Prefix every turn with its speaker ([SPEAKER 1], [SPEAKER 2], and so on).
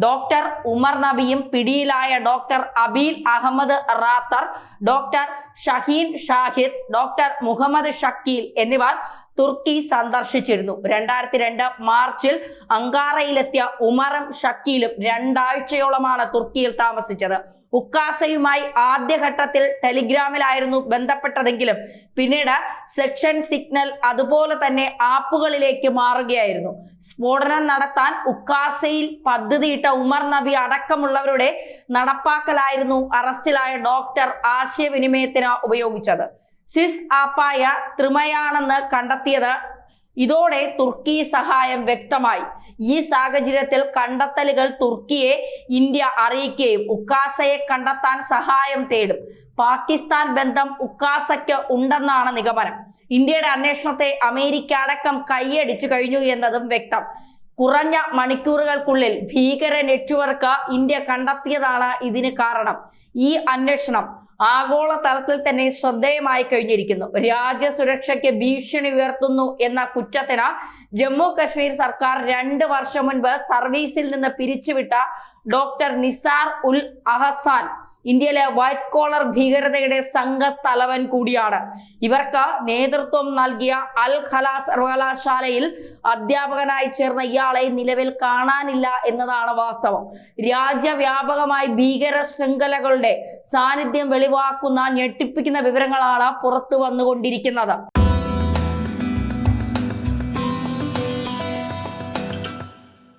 [SPEAKER 1] Doctor Umar നബിയും പിടിയിലായ doctor Abeel Ahmad Rather, doctor Shaheen Shahid, doctor Muhammad Shakeel എന്നിവർ തുർക്കി സന്ദർശിച്ചിരുന്നു. 2002 മാർച്ചിൽ അങ്കാറയിലെത്തിയ ഉമറും ഷക്കീലും 2 ആഴ്ചയോളമാണ് തുർക്കിയിൽ താമസിച്ചത്. ഉക്കാസയുമായി ആദ്യഘട്ടത്തിൽ ടെലിഗ്രാമിലായിരുന്നു ബന്ധപ്പെട്ടതെങ്കിലും പിന്നീട് സെക്ഷൻ സിഗ്നൽ അതുപോലെ തന്നെ ആപ്പുകളിലേക്ക് മാറുകയായിരുന്നു. സ്ഫോടനം നടത്താൻ ഉക്കാസയിൽ പദ്ധതിയിട്ട ഉമർ നബി അടക്കമുള്ളവരുടെ നടപ്പാക്കലായിരുന്നു അറസ്റ്റിലായ ഡോക്ടർ ആശയവിനിമയത്തിന് ഉപയോഗിച്ചത്. സ്വിസ് ആപ്പായ ത്രിമയാണെന്ന് കണ്ടെത്തിയത് ഇതോടെ തുർക്കി സഹായം വ്യക്തമായി. ഈ സാഹചര്യത്തിൽ കണ്ടെത്തലുകൾ തുർക്കിയെ ഇന്ത്യ അറിയിക്കുകയും ഉക്കാസയെ കണ്ടെത്താൻ സഹായം തേടും. പാകിസ്ഥാൻ ബന്ധം ഉക്കാസയ്ക്ക് ഉണ്ടെന്നാണ് നിഗമനം. ഇന്ത്യയുടെ അന്വേഷണത്തെ അമേരിക്ക അടക്കം കൈയടിച്ചു കഴിഞ്ഞു എന്നതും വ്യക്തം. കുറഞ്ഞ മണിക്കൂറുകൾക്കുള്ളിൽ ഭീകര നെറ്റ്വർക്ക് ഇന്ത്യ കണ്ടെത്തിയതാണ് ഇതിന് കാരണം. ഈ അന്വേഷണം ആഗോളതലത്തിൽ തന്നെ ശ്രദ്ധേയമായി കഴിഞ്ഞിരിക്കുന്നു. രാജ്യസുരക്ഷയ്ക്ക് ഭീഷണി ഉയർത്തുന്നു എന്ന കുറ്റത്തിന് ജമ്മു കശ്മീർ സർക്കാർ 2 വർഷം മുൻപ് സർവീസിൽ നിന്ന് പിരിച്ചുവിട്ട ഡോക്ടർ നിസാർ ഉൽ അഹസാൻ ഇന്ത്യയിലെ വൈറ്റ് കോളർ ഭീകരതയുടെ സംഘത്തലവൻ കൂടിയാണ്. ഇവർക്ക് നേതൃത്വം നൽകിയ അൽ ഖലാ സർവകലാശാലയിൽ അധ്യാപകനായി ചേർന്ന ഇയാളെ നിലവിൽ കാണാനില്ല എന്നതാണ് വാസ്തവം. രാജ്യവ്യാപകമായി ഭീകര ശൃംഖലകളുടെ സാന്നിധ്യം വെളിവാക്കുന്ന ഞെട്ടിപ്പിക്കുന്ന വിവരങ്ങളാണ് പുറത്തു വന്നുകൊണ്ടിരിക്കുന്നത്.